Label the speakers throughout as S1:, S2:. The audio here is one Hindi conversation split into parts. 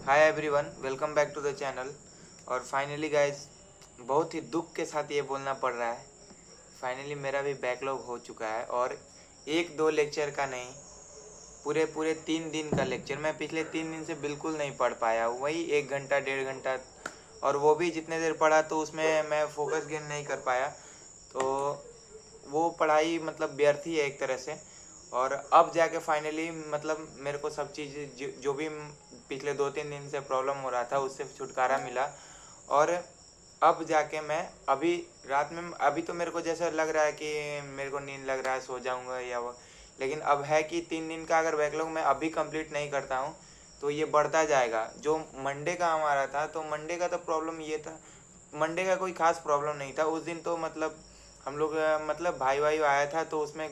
S1: Hi everyone, welcome back to the channel. और फाइनली गाइस, बहुत ही दुख के साथ ये बोलना पड़ रहा है, फाइनली मेरा भी बैकलॉग हो चुका है। और एक दो लेक्चर का नहीं, पूरे पूरे 3 दिन का लेक्चर मैं पिछले 3 दिन से बिल्कुल नहीं पढ़ पाया। वही 1 घंटा 1.5 घंटा, और वो भी जितने देर पढ़ा तो उसमें मैं फोकस गेन नहीं कर पाया। तो वो पढ़ाई मतलब व्यर्थ ही है एक तरह से। और अब जाके फाइनली मतलब मेरे को सब चीज़ जो भी पिछले 2-3 दिन से प्रॉब्लम हो रहा था उससे छुटकारा मिला। और अब जाके मैं अभी रात में अभी तो मेरे को जैसा लग रहा है कि मेरे को नींद लग रहा है, सो जाऊंगा या वो, लेकिन अब है कि 3 दिन का अगर बैकलॉग मैं अभी कंप्लीट नहीं करता हूँ तो ये बढ़ता जाएगा। जो मंडे का हमारा था, तो मंडे का तो प्रॉब्लम ये था, मंडे का कोई खास प्रॉब्लम नहीं था। उस दिन तो मतलब हम लोग मतलब भाई भाई आया था, तो उसमें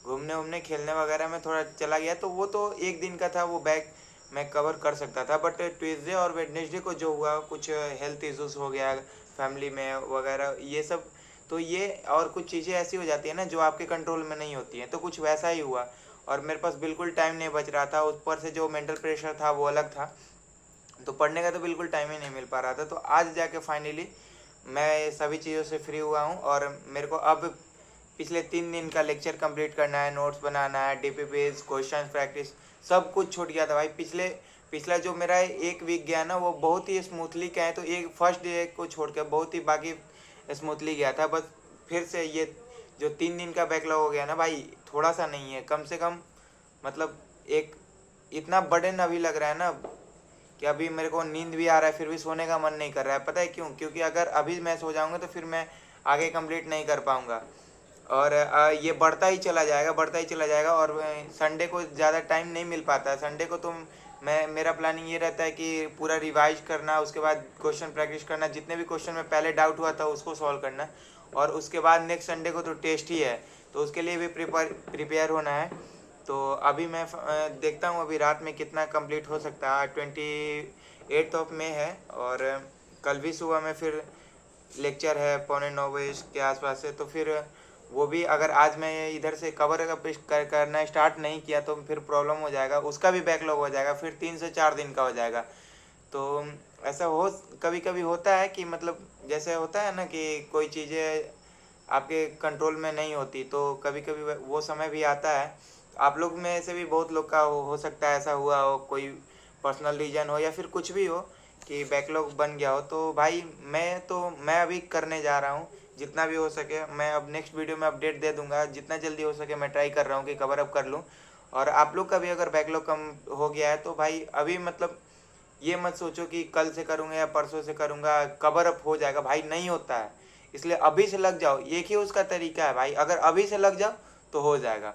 S1: घूमने उमने खेलने वगैरह में थोड़ा चला गया, तो वो तो एक दिन का था, वो बैक मैं कवर कर सकता था। बट ट्यूसडे और वेडनेसडे को जो हुआ, कुछ हेल्थ इश्यूज हो गया फैमिली में वगैरह, ये सब, तो ये और कुछ चीज़ें ऐसी हो जाती है ना जो आपके कंट्रोल में नहीं होती हैं, तो कुछ वैसा ही हुआ। और मेरे पास बिल्कुल टाइम नहीं बच रहा था, ऊपर से जो मेंटल प्रेशर था वो अलग था, तो पढ़ने का तो बिल्कुल टाइम ही नहीं मिल पा रहा था। तो आज जाके फाइनली मैं सभी चीज़ों से फ्री हुआ हूँ, और मेरे को अब पिछले 3 दिन का लेक्चर कंप्लीट करना है, नोट्स बनाना है, डीपीपीज, क्वेश्चन प्रैक्टिस, सब कुछ छूट गया था भाई। पिछला जो मेरा एक वीक गया ना, वो बहुत ही स्मूथली गया है। तो एक फर्स्ट डे को छोड़ के बहुत ही बाकी स्मूथली गया था। बस फिर से ये जो 3 दिन का बैकलॉग हो गया ना भाई, थोड़ा सा नहीं है, कम से कम मतलब एक इतना बर्डन अभी लग रहा है ना कि अभी मेरे को नींद भी आ रहा है, फिर भी सोने का मन नहीं कर रहा है। पता है क्यों? क्योंकि अगर अभी मैं सो जाऊंगा तो फिर मैं आगे कंप्लीट नहीं कर पाऊंगा। और ये बढ़ता ही चला जाएगा, बढ़ता ही चला जाएगा। और संडे को ज़्यादा टाइम नहीं मिल पाता है। संडे को तो मेरा प्लानिंग ये रहता है कि पूरा रिवाइज करना, उसके बाद क्वेश्चन प्रैक्टिस करना, जितने भी क्वेश्चन में पहले डाउट हुआ था उसको सॉल्व करना, और उसके बाद नेक्स्ट संडे को तो टेस्ट ही है, तो उसके लिए भी प्रिपेयर होना है। तो अभी मैं देखता हूँ अभी रात में कितना कंप्लीट हो सकता है। 28 है, और कल भी सुबह में फिर लेक्चर है 8:45 के आसपास से, तो फिर वो भी अगर आज मैं इधर से कवर करना स्टार्ट नहीं किया तो फिर प्रॉब्लम हो जाएगा, उसका भी बैकलॉग हो जाएगा, फिर 3 से 4 दिन का हो जाएगा। तो ऐसा हो कभी कभी होता है कि मतलब जैसे होता है ना कि कोई चीज़ें आपके कंट्रोल में नहीं होती, तो कभी कभी वो समय भी आता है। आप लोग में से भी बहुत लोग का हो सकता है ऐसा हुआ हो, कोई पर्सनल रीजन हो या फिर कुछ भी हो कि बैकलॉग बन गया हो। तो भाई मैं अभी करने जा रहा हूँ, जितना भी हो सके मैं अब नेक्स्ट वीडियो में अपडेट दे दूंगा। जितना जल्दी हो सके मैं ट्राई कर रहा हूँ कि कवर अप कर लूँ। और आप लोग का भी अगर बैकलॉग कम हो गया है तो भाई अभी मतलब ये मत सोचो कि कल से करूँगा या परसों से करूँगा, कवर अप हो जाएगा भाई, नहीं होता है। इसलिए अभी से लग जाओ, एक ही उसका तरीका है भाई, अगर अभी से लग जाओ तो हो जाएगा।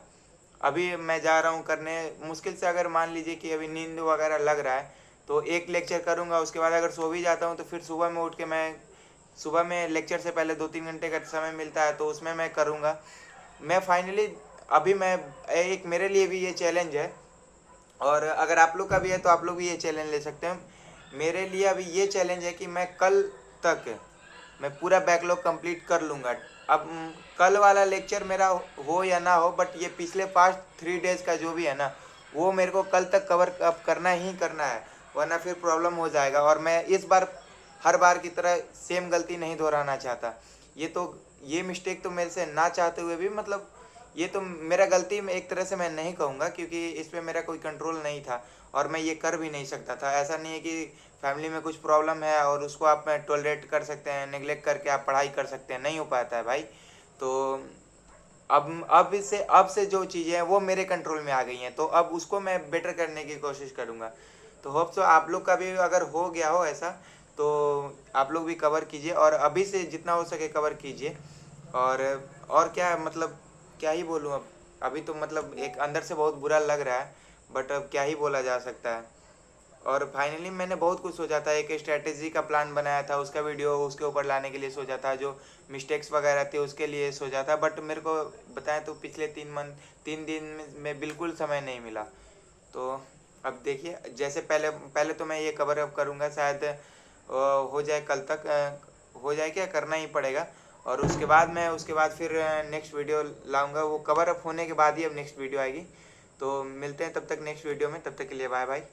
S1: अभी मैं जा रहा हूँ करने, मुश्किल से अगर मान लीजिए कि अभी नींद वगैरह लग रहा है तो एक लेक्चर करूँगा, उसके बाद अगर सो भी जाता हूँ तो फिर सुबह में उठ के मैं सुबह में लेक्चर से पहले 2-3 घंटे का समय मिलता है तो उसमें मैं करूँगा। मैं फाइनली अभी मैं एक मेरे लिए भी ये चैलेंज है, और अगर आप लोग का भी है तो आप लोग भी ये चैलेंज ले सकते हैं। मेरे लिए अभी ये चैलेंज है कि मैं कल तक मैं पूरा बैकलॉग कंप्लीट कर लूँगा। अब कल वाला लेक्चर मेरा हो या ना हो, बट ये पिछले पास्ट 3 डेज का जो भी है ना, वो मेरे को कल तक कवर अप करना ही करना है, वरना फिर प्रॉब्लम हो जाएगा। और मैं इस बार हर बार की तरह सेम गलती नहीं दोहराना चाहता। ये मिस्टेक तो मेरे से ना चाहते हुए भी मतलब ये तो मेरा गलती में एक तरह से मैं नहीं कहूँगा, क्योंकि इस पर मेरा कोई कंट्रोल नहीं था और मैं ये कर भी नहीं सकता था। ऐसा नहीं है कि फैमिली में कुछ प्रॉब्लम है और उसको आप टॉलरेट कर सकते हैं, नेग्लेक्ट करके आप पढ़ाई कर सकते हैं, नहीं हो पाता है भाई। तो अब से जो चीज़ें हैं वो मेरे कंट्रोल में आ गई हैं, तो अब उसको मैं बेटर करने की कोशिश करूँगा। तो होप सो आप लोग का भी अगर हो गया हो ऐसा तो आप लोग भी कवर कीजिए, और अभी से जितना हो सके कवर कीजिए। और क्या मतलब क्या ही बोलूँ अब, अभी तो मतलब एक अंदर से बहुत बुरा लग रहा है, बट अब क्या ही बोला जा सकता है। और फाइनली मैंने बहुत कुछ सोचा था, एक स्ट्रैटेजी का प्लान बनाया था, उसका वीडियो उसके ऊपर लाने के लिए सोचा था, जो मिस्टेक्स वगैरह थे उसके लिए सोचा था, बट मेरे को बताएं तो पिछले 3 दिन में बिल्कुल समय नहीं मिला। तो अब देखिए, जैसे पहले पहले तो मैं ये कवर अप करूँगा, शायद हो जाए कल तक, हो जाए, क्या करना ही पड़ेगा। और उसके बाद फिर नेक्स्ट वीडियो लाऊंगा, वो कवर अप होने के बाद ही अब नेक्स्ट वीडियो आएगी। तो मिलते हैं तब तक नेक्स्ट वीडियो में, तब तक के लिए बाय बाय।